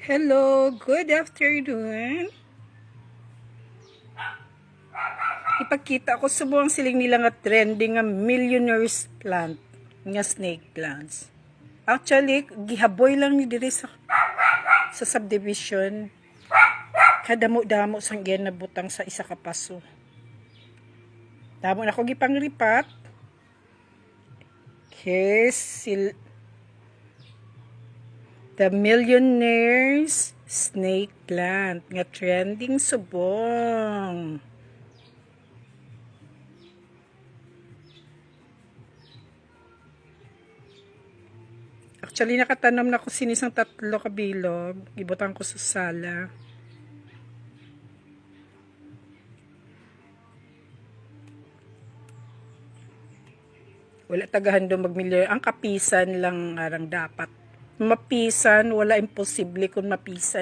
Hello, good afternoon. Ipakita ko sa buong siling nila nga trending nga millionaire's plant, nga snake plants. Actually, gihaboy lang ni diri sa subdivision. Kadamo-damo sang nabutang sa isa ka paso. Damo na ko gipanglipat. Here's the millionaire's snake plant nga trending subong. Actually, nakatanom na ko sinisang 3 ka bilog. Ibutang ko sa sala. Wala tagahan doon magmilyon. Ang kapisan lang arang dapat. Mapisan, wala imposible kung mapisan.